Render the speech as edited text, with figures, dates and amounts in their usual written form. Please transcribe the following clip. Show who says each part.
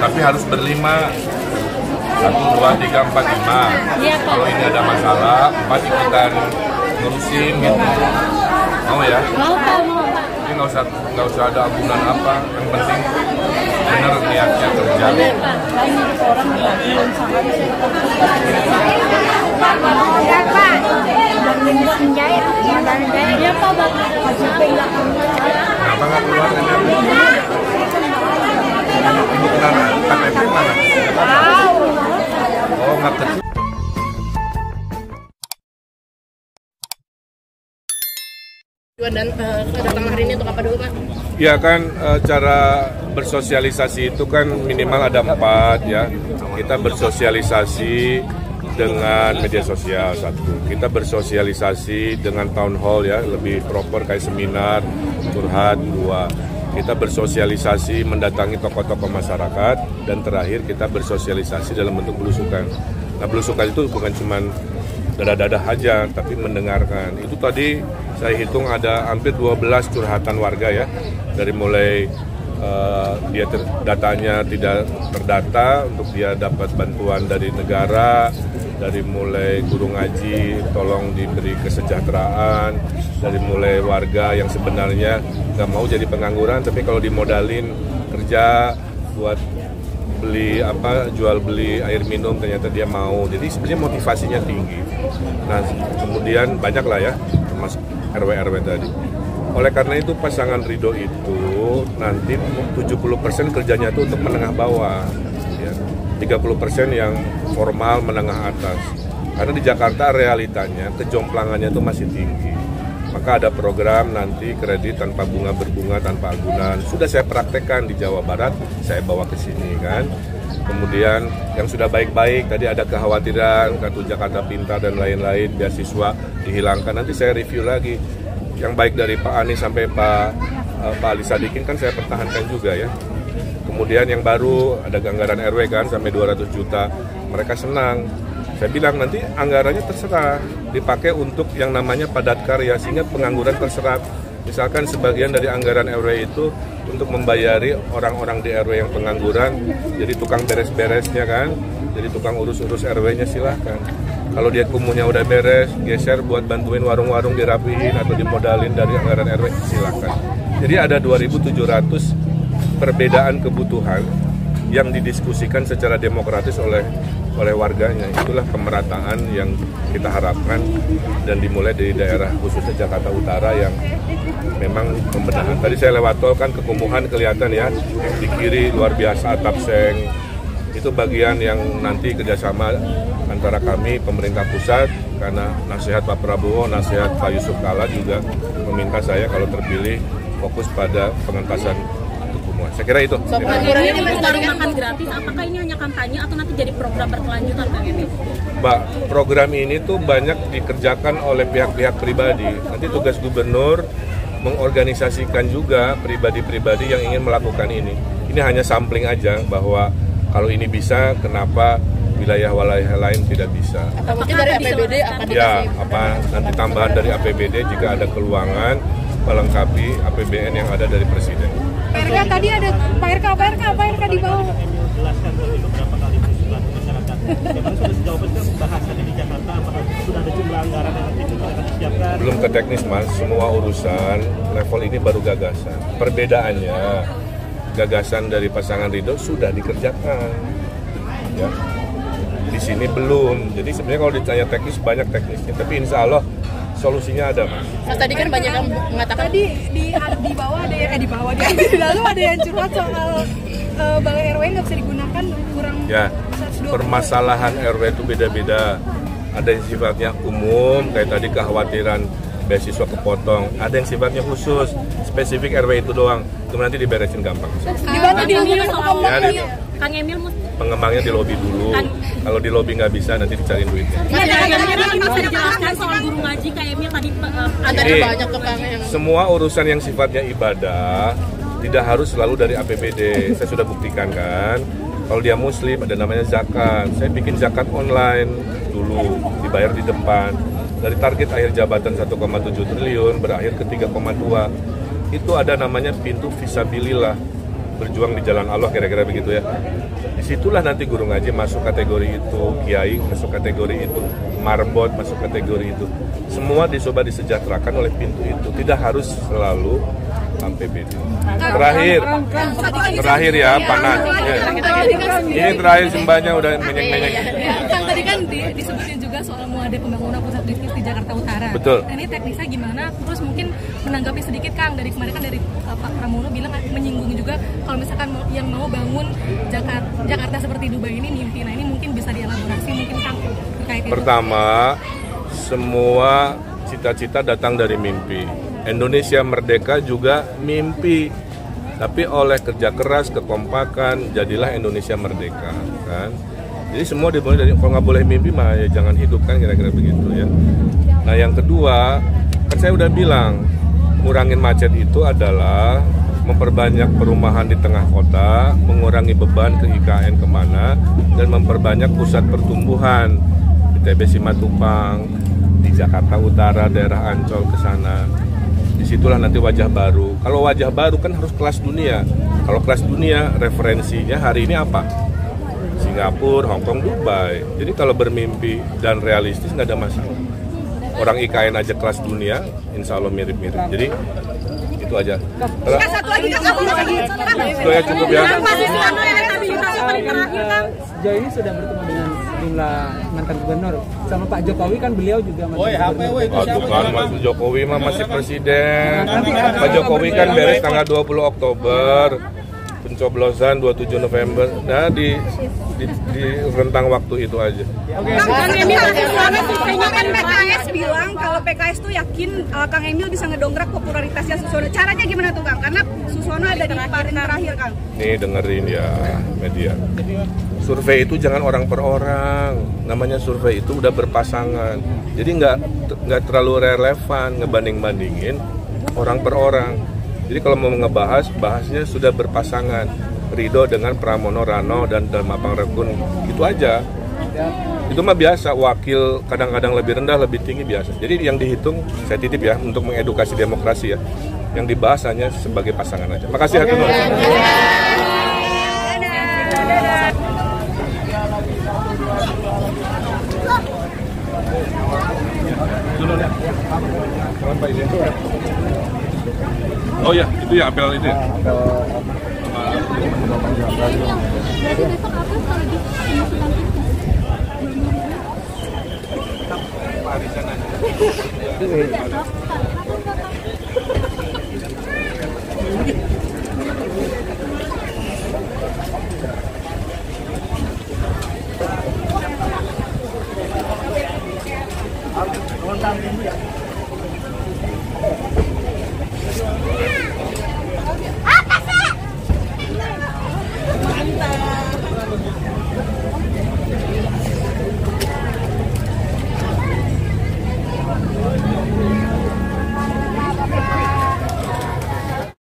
Speaker 1: Tapi harus berlima. 1, 2, 3, 4, 5.
Speaker 2: Iya, Pak.
Speaker 1: Kalau ini ada masalah, 4 ikutan ngurusin gitu. Mau ya?
Speaker 2: Mau Pak, mau Pak.
Speaker 1: Ini nggak usah ada agunan apa. Yang penting benar niatnya kerja.
Speaker 2: Bener Pak. Banyak orang yang sangat ya Pak, Bapak.
Speaker 1: Kenapa nggak keluar ini? Ibu kenapa? KTP mana? Oh, nggak kecil.
Speaker 3: Dan datang hari ini untuk apa dulu, Pak?
Speaker 1: Ya kan, cara bersosialisasi itu kan minimal ada 4 ya. Kita bersosialisasi dengan media sosial 1. Kita bersosialisasi dengan town hall ya, lebih proper kayak seminar, curhat 2. Kita bersosialisasi mendatangi tokoh-tokoh masyarakat, dan terakhir kita bersosialisasi dalam bentuk belusukan. Nah, belusukan itu bukan cuma dadah-dadah aja, tapi mendengarkan. Itu tadi saya hitung ada hampir 12 curhatan warga ya, dari mulai dia datanya tidak terdata untuk dia dapat bantuan dari negara, dari mulai guru ngaji tolong diberi kesejahteraan, dari mulai warga yang sebenarnya nggak mau jadi pengangguran tapi kalau dimodalin kerja buat beli jual beli air minum ternyata dia mau, jadi sebenarnya motivasinya tinggi. Nah kemudian banyak lah ya termasuk RW tadi. Oleh karena itu pasangan Ridho itu nanti 70% kerjanya itu untuk menengah bawah ya. 30% yang formal menengah atas. Karena di Jakarta realitanya kejomplangannya itu masih tinggi. Maka ada program nanti kredit tanpa bunga berbunga tanpa agunan. Sudah saya praktekkan di Jawa Barat, saya bawa ke sini kan. Kemudian yang sudah baik-baik, tadi ada kekhawatiran kartu Jakarta Pintar dan lain-lain, beasiswa dihilangkan. Nanti saya review lagi. Yang baik dari Pak Anies sampai Pak Ali Sadikin kan saya pertahankan juga ya. Kemudian yang baru ada anggaran RW kan sampai 200 juta. Mereka senang. Saya bilang nanti anggarannya terserah, dipakai untuk yang namanya padat karya sehingga pengangguran terserap. Misalkan sebagian dari anggaran RW itu untuk membayari orang-orang di RW yang pengangguran, jadi tukang beres-beresnya kan, jadi tukang urus-urus RW-nya silahkan. Kalau dia kumuhnya udah beres, geser buat bantuin warung-warung dirapihin atau dimodalin dari anggaran RW, silahkan. Jadi ada 2.700 perbedaan kebutuhan yang didiskusikan secara demokratis oleh warganya. Itulah pemerataan yang kita harapkan dan dimulai dari daerah khususnya Jakarta Utara yang memang pembenahan. Tadi saya lewat tol kan kekumuhan kelihatan ya, di kiri luar biasa atap seng. Itu bagian yang nanti kerjasama antara kami pemerintah pusat, karena nasihat Pak Prabowo, nasihat Pak Yusuf Kalla juga meminta saya kalau terpilih fokus pada pengentasan kekumuhan. Saya kira itu.
Speaker 2: Pengangguran ini baru makan gratis, apakah ini hanya kampanye atau nanti jadi program berkelanjutan Kang Emil?
Speaker 1: Mbak, program ini tuh banyak dikerjakan oleh pihak-pihak pribadi. Nanti tugas gubernur mengorganisasikan juga pribadi-pribadi yang ingin melakukan ini. Ini hanya sampling aja bahwa kalau ini bisa, kenapa wilayah-wilayah lain tidak bisa?
Speaker 3: Atau mungkin dari APBD akan dikasih?
Speaker 1: Ya, nanti tambahan dari APBD jika ada keluangan melengkapi APBN yang ada dari Presiden.
Speaker 4: Pak RK tadi ada Pak RK di bawah.
Speaker 5: Jelaskan bahwa beberapa kali berusukan ke masyarakat. Memang sudah sejauh ini pembahasan di Jakarta, apakah sudah ada jumlah anggaran yang nanti akan disiapkan? Belum
Speaker 1: ke teknis Mas, semua urusan level ini baru gagasan. Perbedaannya, gagasan dari pasangan Ridho sudah dikerjakan, ya. Di sini belum. Jadi sebenarnya kalau ditanya teknis banyak teknisnya, tapi insya Allah solusinya ada Mas.
Speaker 3: Mas tadi kan banyak yang mengatakan
Speaker 4: di bawah ada yang di lalu ada yang curhat soal balai RW nggak bisa digunakan kurang.
Speaker 1: Ya, permasalahan RW itu beda-beda. Ada yang sifatnya umum, kayak tadi kekhawatiran beasiswa kepotong. Ada yang sifatnya khusus, spesifik RW itu doang. Itu nanti diberesin gampang.
Speaker 4: Dibantu di
Speaker 2: Kang Emil
Speaker 1: pengembangnya di lobi dulu. Kalau di lobi nggak bisa, nanti dicariin duitnya.
Speaker 2: Bisa dijelaskan soal guru ngaji Kang Emil tadi
Speaker 3: ada banyak tuh Kang yang
Speaker 1: semua urusan yang sifatnya ibadah tidak harus selalu dari APBD. Saya sudah buktikan kan. Kalau dia muslim ada namanya zakat. Saya bikin zakat online dulu, dibayar di depan. Dari target akhir jabatan 1,7 triliun berakhir ke 3,2. Itu ada namanya pintu fisabilillah. berjuang di jalan Allah, kira-kira begitu ya. Disitulah nanti guru ngaji masuk kategori itu, kiai masuk kategori itu, marbot masuk kategori itu. Semua dicoba disejahterakan oleh pintu itu, tidak harus selalu PBD. Terakhir ya, panas. Ya. Ini terakhir sembahnya udah menyek-menyek.
Speaker 4: Kang, tadi kan disebutin juga soal mau ada pembangunan pusat bisnis di Jakarta Utara.
Speaker 1: Betul.
Speaker 4: Nah, ini teknisnya gimana? Terus mungkin menanggapi sedikit Kang, dari kemarin kan dari Pak Pramono bilang menyinggung juga kalau misalkan yang mau bangun Jakarta seperti Dubai ini mimpi. Nah, ini mungkin bisa dielaborasi mungkin Kang terkait itu.
Speaker 1: Pertama, semua cita-cita datang dari mimpi. Indonesia merdeka juga mimpi, tapi oleh kerja keras, kekompakan, jadilah Indonesia merdeka, kan? Jadi semua dimulai dari, kalau nggak boleh mimpi mah ya jangan hidup, kan, kira-kira begitu ya. Nah yang kedua, kan saya udah bilang, ngurangin macet itu adalah memperbanyak perumahan di tengah kota, mengurangi beban ke IKN kemana, dan memperbanyak pusat pertumbuhan di TB Simatupang, di Jakarta Utara, daerah Ancol ke sana. Disitulah nanti wajah baru. Kalau wajah baru kan harus kelas dunia. Kalau kelas dunia referensinya hari ini apa? Singapura, Hong Kong, Dubai. Jadi kalau bermimpi dan realistis nggak ada masalah. Orang IKN aja kelas dunia, insya Allah mirip-mirip. Jadi itu aja.
Speaker 3: Satu lagi
Speaker 1: Itu ya cukup ya.
Speaker 6: Sejauh ini sudah bertemu dengan sejumlah mantan gubernur. Sama Pak Jokowi kan beliau juga mantan gubernur.
Speaker 1: Waktu kan Mas Jokowi mah masih presiden. Pak Jokowi kan beres tanggal 20 Oktober. Pencoblosan 27 November. Nah di rentang waktu itu aja.
Speaker 4: Kang Emil surveinya kan PKS bilang kalau PKS tuh yakin Kang Emil bisa ngedongkrak popularitasnya Susono. Caranya gimana tuh Kang? Karena Susono ada di paling terakhir Kang.
Speaker 1: Nih dengerin ya media. Survei itu jangan orang per orang. Namanya survei itu udah berpasangan. Jadi nggak terlalu relevan ngebanding-bandingin orang per orang. Jadi kalau mau ngebahas, bahasnya sudah berpasangan. Ridho dengan Pramono, Rano, dan Mapang Rekun, itu aja. Itu mah biasa, wakil kadang-kadang lebih rendah, lebih tinggi biasa. Jadi yang dihitung, saya titip ya, untuk mengedukasi demokrasi ya. Yang dibahas hanya sebagai pasangan aja. Makasih Hati Nur. Oh ya, itu ya apel itu ya.
Speaker 5: Kontak minggu ya.